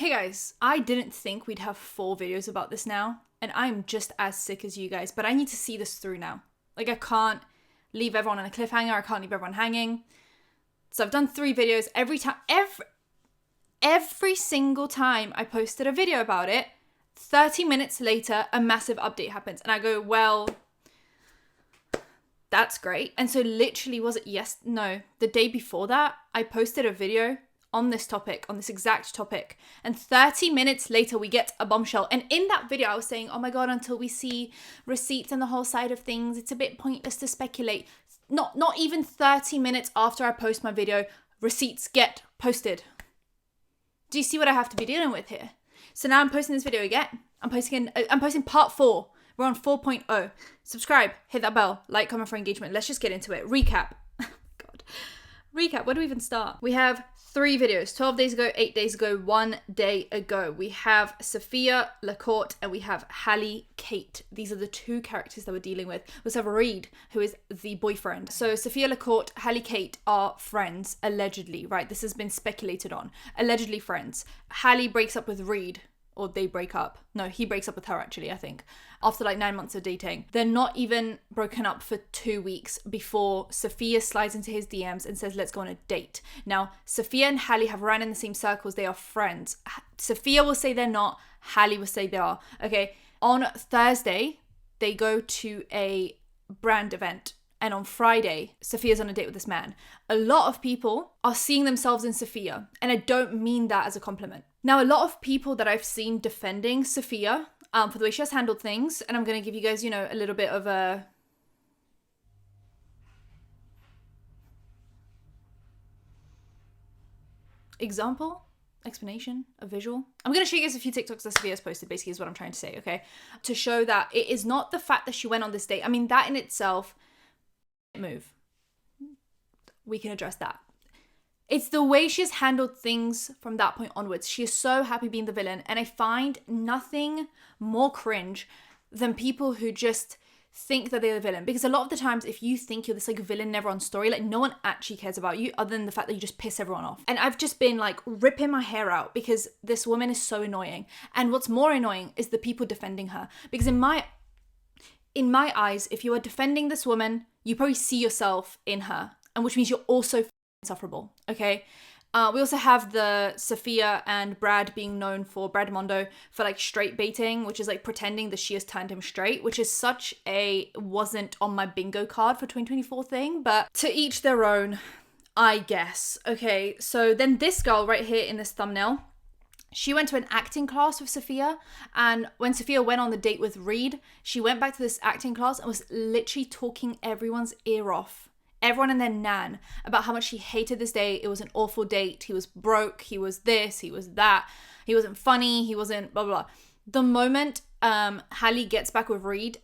Hey guys, I didn't think we'd have 4 videos about this now, and I'm just as sick as you guys, but I need to see this through now. Like, I can't leave everyone on a cliffhanger, I can't leave everyone hanging. So I've done 3 videos. Every single time I posted a video about it, 30 minutes later, a massive update happens. And I go, well, that's great. And so literally, the day before that, I posted a video on this topic, on this exact topic. And 30 minutes later, we get a bombshell. And in that video, I was saying, oh my God, until we see receipts and the whole side of things, it's a bit pointless to speculate. Not even 30 minutes after I post my video, receipts get posted. Do you see what I have to be dealing with here? So now I'm posting this video again. I'm posting part 4. We're on 4.0. Subscribe, hit that bell, like, comment for engagement. Let's just get into it. Recap. Oh my God. Recap, where do we even start? We have 3 videos, 12 days ago, 8 days ago, 1 day ago. We have Sophia LaCorte and we have Halley Kate. These are the 2 characters that we're dealing with. We also have Reed, who is the boyfriend. So Sophia LaCorte, Halley Kate are friends, allegedly, right? This has been speculated on. Allegedly friends. Halley breaks up with Reed. Or they break up. No, he breaks up with her actually, I think. After like 9 months of dating. They're not even broken up for 2 weeks before Sophia slides into his DMs and says, let's go on a date. Now, Sophia and Halley have run in the same circles. They are friends. Sophia will say they're not. Halley will say they are. Okay. On Thursday, they go to a brand event. And on Friday, Sophia's on a date with this man. A lot of people are seeing themselves in Sophia. And I don't mean that as a compliment. Now, a lot of people that I've seen defending Sophia for the way she has handled things, and I'm going to give you guys, a little bit of a example, explanation, a visual. I'm going to show you guys a few TikToks that Sophia's posted, basically is what I'm trying to say, okay? To show that it is not the fact that she went on this date. I mean, that in itself, move. We can address that. It's the way she's handled things from that point onwards. She is so happy being the villain. And I find nothing more cringe than people who just think that they're the villain. Because a lot of the times, if you think you're this like villain in everyone's story, like no one actually cares about you other than the fact that you just piss everyone off. And I've just been like ripping my hair out because this woman is so annoying. And what's more annoying is the people defending her. Because in my eyes, if you are defending this woman, you probably see yourself in her. And which means you're also insufferable, okay? We also have the Sophia and Brad being known for, Brad Mondo, for like straight baiting, which is like pretending that she has turned him straight, which is such a wasn't on my bingo card for 2024 thing, but to each their own, I guess. Okay, so then this girl right here in this thumbnail, she went to an acting class with Sophia, and when Sophia went on the date with Reed, she went back to this acting class and was literally talking everyone's ear off. Everyone and their nan about how much she hated this date. It was an awful date. He was broke. He was this. He was that. He wasn't funny. He wasn't blah, blah, blah. The moment Halley gets back with Reed,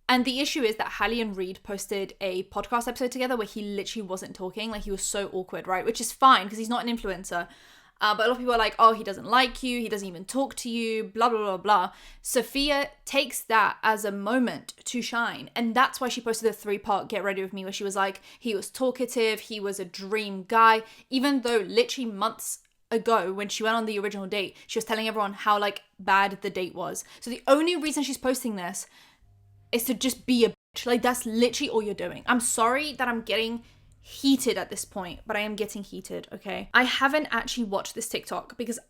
and the issue is that Halley and Reed posted a podcast episode together where he literally wasn't talking. Like, he was so awkward, right? Which is fine because he's not an influencer. But a lot of people are like, oh, he doesn't like you. He doesn't even talk to you, blah, blah, blah, blah. Sophia takes that as a moment to shine. And that's why she posted a 3-part Get Ready With Me where she was like, he was talkative. He was a dream guy. Even though literally months ago when she went on the original date, she was telling everyone how like bad the date was. So the only reason she's posting this is to just be a bitch. Like, that's literally all you're doing. I'm sorry that I'm getting heated at this point, but I am getting heated, okay? I haven't actually watched this TikTok because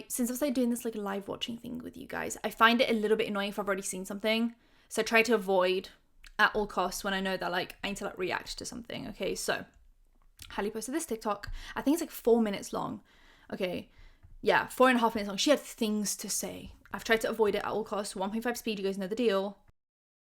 since I started doing this like live watching thing with you guys, I find it a little bit annoying if I've already seen something. So I try to avoid at all costs when I know that like I need to like react to something, okay? So Halley posted this TikTok. I think it's like 4 minutes long, okay? Yeah, 4.5 minutes long. She had things to say. I've tried to avoid it at all costs. 1.5 speed, you guys know the deal.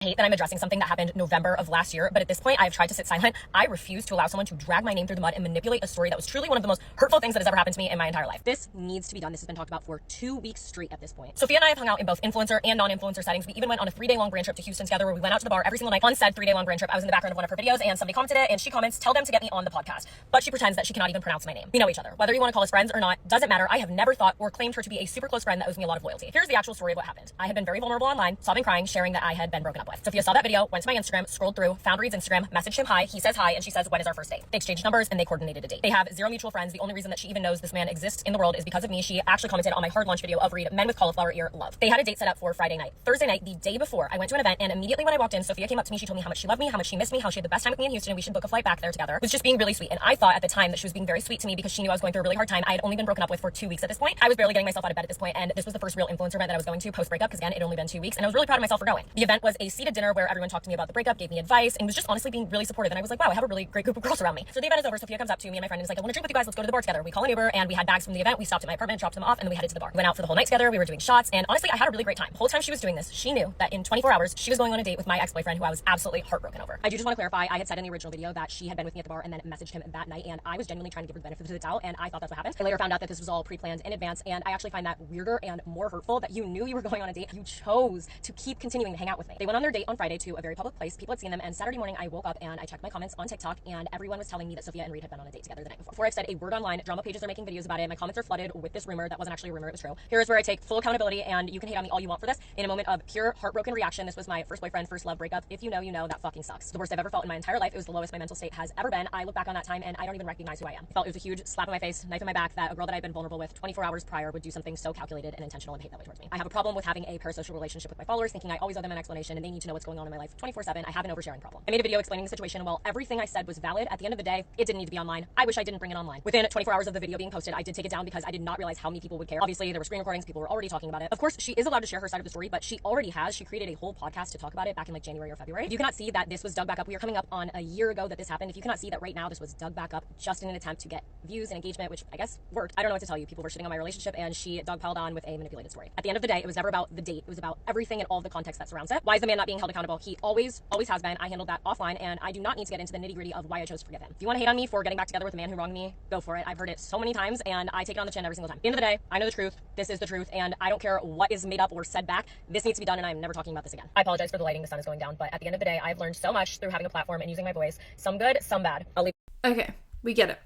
Hate that I'm addressing something that happened November of last year, but at this point I have tried to sit silent. I refuse to allow someone to drag my name through the mud and manipulate a story that was truly one of the most hurtful things that has ever happened to me in my entire life. This needs to be done. This has been talked about for 2 weeks straight at this point. Sophia and I have hung out in both influencer and non-influencer settings. We even went on a 3-day-long brand trip to Houston together where we went out to the bar every single night. On said 3-day-long brand trip, I was in the background of one of her videos and somebody commented it and she comments, tell them to get me on the podcast. But she pretends that she cannot even pronounce my name. We know each other. Whether you want to call us friends or not, doesn't matter. I have never thought or claimed her to be a super close friend that owes me a lot of loyalty. Here's the actual story of what happened. I had been very vulnerable online, sobbing, crying, sharing that I had been broken up with. with. Sophia saw that video, went to my Instagram, scrolled through, found Reed's Instagram, messaged him hi, he says hi, and she says, when is our first date? They exchanged numbers and they coordinated a date. They have 0 mutual friends. The only reason that she even knows this man exists in the world is because of me. She actually commented on my hard launch video of Reed, men with cauliflower ear love. They had a date set up for Friday night. Thursday night, the day before, I went to an event, and immediately when I walked in, Sophia came up to me. She told me how much she loved me, how much she missed me, how she had the best time with me in Houston, and we should book a flight back there together. It was just being really sweet. And I thought at the time that she was being very sweet to me because she knew I was going through a really hard time. I had only been broken up with for 2 weeks at this point. I was barely getting myself out of bed at this point, and this was the first real influencer event that I was going to post breakup, because again, it had only been 2 weeks, and I was really proud of myself for going. The event was a seated dinner where everyone talked to me about the breakup, gave me advice, and was just honestly being really supportive. And I was like, wow, I have a really great group of girls around me. So the event is over. Sophia comes up to me and my friend and is like, I want to drink with you guys. Let's go to the bar together. We call an Uber, and we had bags from the event. We stopped at my apartment, dropped them off, and then we headed to the bar. We went out for the whole night together. We were doing shots, and honestly, I had a really great time. The whole time she was doing this, she knew that in 24 hours, she was going on a date with my ex-boyfriend, who I was absolutely heartbroken over. I do just want to clarify, I had said in the original video that she had been with me at the bar and then messaged him that night, and I was genuinely trying to give her the benefit of the doubt, and I thought that's what happened. I later found out that this was all pre-planned in advance, and I actually find that weirder and more hurtful that you knew you were going on a date. You chose to keep continuing to hang out with me. They went on their date on Friday to a very public place. People had seen them, and Saturday morning I woke up and I checked my comments on TikTok, and everyone was telling me that Sophia and Reed had been on a date together the night before. Before I've said a word online, drama pages are making videos about it. My comments are flooded with this rumor that wasn't actually a rumor, it was true. Here's where I take full accountability, and you can hate on me all you want for this. In a moment of pure heartbroken reaction, this was my first boyfriend, first love breakup. If you know, you know. That fucking sucks. The worst I've ever felt in my entire life. It was the lowest my mental state has ever been. I look back on that time and I don't even recognize who I am. I felt it was a huge slap in my face, knife in my back, that a girl that I'd been vulnerable with 24 hours prior would do something so calculated and intentional and behave that way towards me. I have a problem with having a parasocial relationship with my followers, thinking I always owe them an explanation and they need to know what's going on in my life 24/7. I have an oversharing problem. I made a video explaining the situation. While everything I said was valid, at the end of the day, it didn't need to be online. I wish I didn't bring it online. Within 24 hours of the video being posted, I did take it down because I did not realize how many people would care. Obviously, there were screen recordings. People were already talking about it. Of course, she is allowed to share her side of the story, but she already has. She created a whole podcast to talk about it back in like January or February. If you cannot see that this was dug back up, we are coming up on a year ago that this happened. If you cannot see that right now this was dug back up just in an attempt to get views and engagement, which I guess worked. I don't know what to tell you. People were shitting on my relationship, and she dogpiled on with a manipulated story. At the end of the day, it was never about the date. It was about everything and all of the context that surrounds it. Why is the man not being held accountable? He always has been. I handled that offline, and I do not need to get into the nitty-gritty of why I chose to forgive him. If you want to hate on me for getting back together with a man who wronged me, go for it. I've heard it so many times, and I take it on the chin every single time. At the end of the day, I know the truth. This is the truth, and I don't care what is made up or said back. This needs to be done, and I'm never talking about this again. I apologize for the lighting. The sun is going down, but at the end of the day, I've learned so much through having a platform and using my voice. Some good, some bad. I'll leave. Okay, we get it.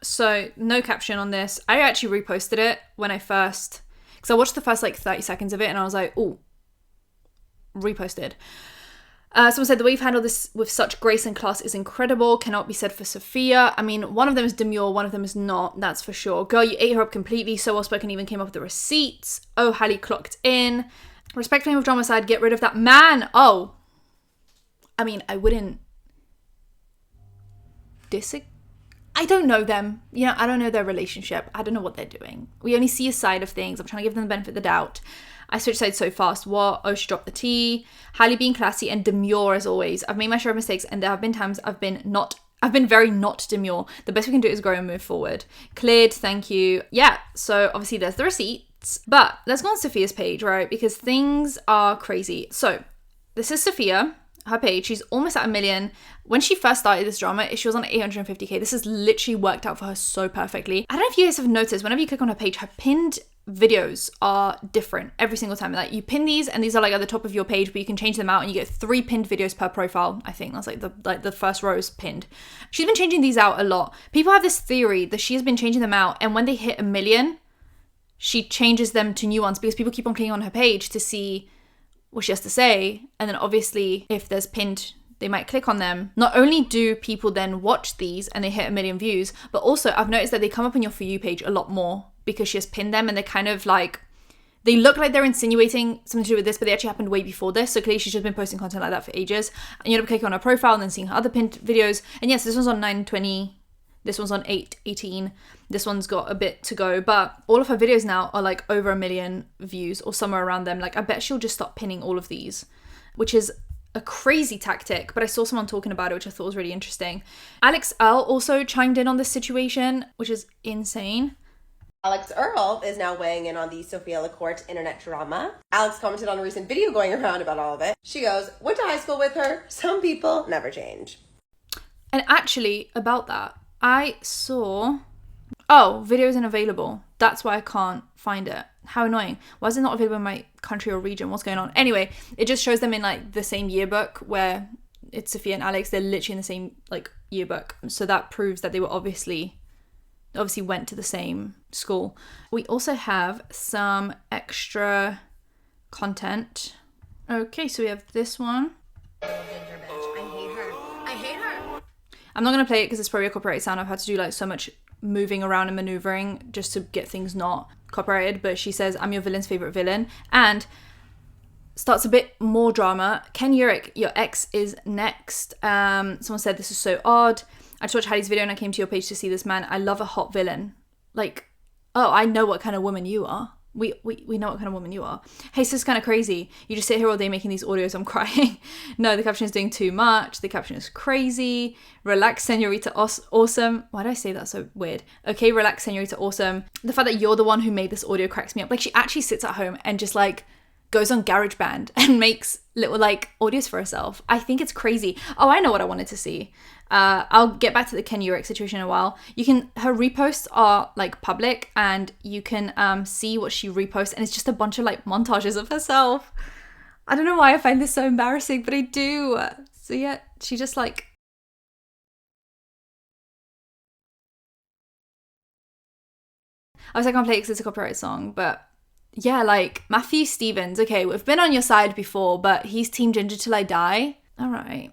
So no caption on this. I actually reposted it when I first, because I watched the first like 30 seconds of it and I was like, oh, reposted. Someone said, the way you've handled this with such grace and class is incredible. Cannot be said for Sophia. I mean, one of them is demure, one of them is not. That's for sure. Girl, you ate her up completely. So well spoken, even came up with the receipts. Oh, Halley clocked in. Respect for him of drama side. Get rid of that man. Oh, I mean, I wouldn't disagree. I don't know them. You know, I don't know their relationship. I don't know what they're doing. We only see a side of things. I'm trying to give them the benefit of the doubt. I switched sides so fast. What? Oh, she dropped the T. Halley being classy and demure as always. I've made my share of mistakes, and there have been times I've been very not demure. The best we can do is grow and move forward. Cleared, thank you. Yeah, so obviously there's the receipts. But let's go on Sophia's page, right? Because things are crazy. So this is Sophia, her page. She's almost at 1 million. When she first started this drama, she was on 850k. This has literally worked out for her so perfectly. I don't know if you guys have noticed, whenever you click on her page, her pinned videos are different every single time. Like, you pin these and these are like at the top of your page, but you can change them out and you get 3 pinned videos per profile. I think that's like the first row is pinned. She's been changing these out a lot. People have this theory that she has been changing them out, and when they hit 1 million, she changes them to new ones because people keep on clicking on her page to see what she has to say. And then obviously if there's pinned, they might click on them. Not only do people then watch these and they hit 1 million views, but also I've noticed that they come up on your For You page a lot more because she has pinned them, and they're kind of like, they look like they're insinuating something to do with this, but they actually happened way before this. So clearly she's just been posting content like that for ages. And you end up clicking on her profile and then seeing her other pinned videos. And yes, this one's on 920. This one's on 818. This one's got a bit to go, but all of her videos now are like over 1 million views or somewhere around them. Like, I bet she'll just start pinning all of these, which is a crazy tactic, but I saw someone talking about it, which I thought was really interesting. Alex Earl also chimed in on this situation, which is insane. Alex Earl is now weighing in on the Sophia LaCorte internet drama. Alex commented on a recent video going around about all of it. She goes, went to high school with her. Some people never change. And actually, about that, I saw, oh, video isn't available. That's why I can't find it. How annoying. Why is it not available in my country or region? What's going on? Anyway, it just shows them in like the same yearbook where it's Sophia and Alex. They're literally in the same like yearbook. So that proves that they were obviously went to the same school. We also have some extra content. Okay, so we have this one. Little ginger bitch. I hate her. I hate her. I'm not going to play it because it's probably a copyrighted sound. I've had to do like so much moving around and maneuvering just to get things not copyrighted. But she says, I'm your villain's favorite villain. And starts a bit more drama. Ken Urich, your ex is next. Someone said, this is so odd. I just watched Halley's video and I came to your page to see this man. I love a hot villain. Like, oh, I know what kind of woman you are. We know what kind of woman you are. Hey, so this is kind of crazy. You just sit here all day making these audios. I'm crying. No, the caption is doing too much. The caption is crazy. Relax, senorita awesome. Why did I say that so weird? Okay, relax, senorita awesome. The fact that you're the one who made this audio cracks me up. Like, she actually sits at home and just like goes on GarageBand and makes little like audios for herself. I think it's crazy. Oh, I know what I wanted to see. I'll get back to the Ken Urich situation in a while. Her reposts are like public and you can see what she reposts, and it's just a bunch of like montages of herself. I don't know why I find this so embarrassing, but I do. So yeah, she just like... I was like, I can't play it because it's a copyright song, but yeah, like Matthew Stevens. Okay, we've been on your side before, but he's Team Ginger till I die. All right.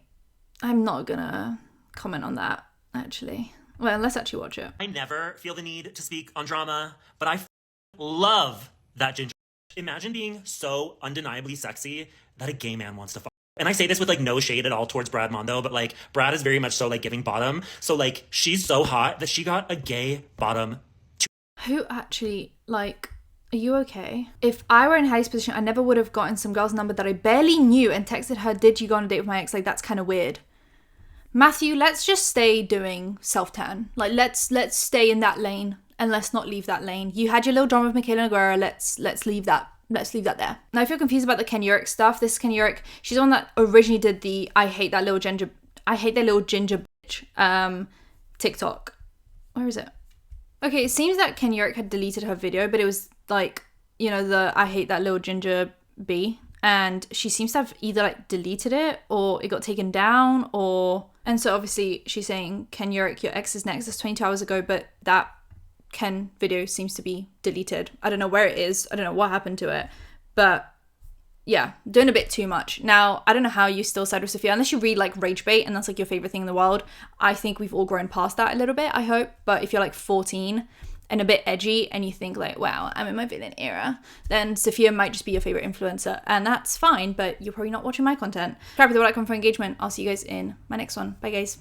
I'm not gonna comment on that, actually. Well, let's actually watch it. I never feel the need to speak on drama, but I love that ginger. Imagine being so undeniably sexy that a gay man wants to fuck. And I say this with like no shade at all towards Brad Mondo, but like Brad is very much so like giving bottom. So like she's so hot that she got a gay bottom. Who actually, like, are you okay? If I were in Halley's position, I never would have gotten some girl's number that I barely knew and texted her, did you go on a date with my ex? Like, that's kind of weird. Matthew, let's just stay doing self-tan. Like, let's stay in that lane and let's not leave that lane. You had your little drama with Michaela Noguera. Let's leave that. Let's leave that there. Now, if you're confused about the Ken Urich stuff, this is Ken Urich. She's the one that originally did the I hate that little ginger bitch TikTok. Where is it? Okay, it seems that Ken Urich had deleted her video, but it was like, you know, the I hate that little ginger bee. And she seems to have either like deleted it or it got taken down or... And so obviously she's saying, Ken Urich, your ex is next. That's 22 hours ago, but that Ken video seems to be deleted. I don't know where it is. I don't know what happened to it. But yeah, doing a bit too much. Now, I don't know how you still side with Sophia, unless you read like Rage Bait and that's like your favorite thing in the world. I think we've all grown past that a little bit, I hope. But if you're like 14 and a bit edgy and you think like, wow, I'm in my villain era, then Sophia might just be your favorite influencer. And that's fine, but you're probably not watching my content. Subscribe with the like, comment for engagement. I'll see you guys in my next one. Bye guys.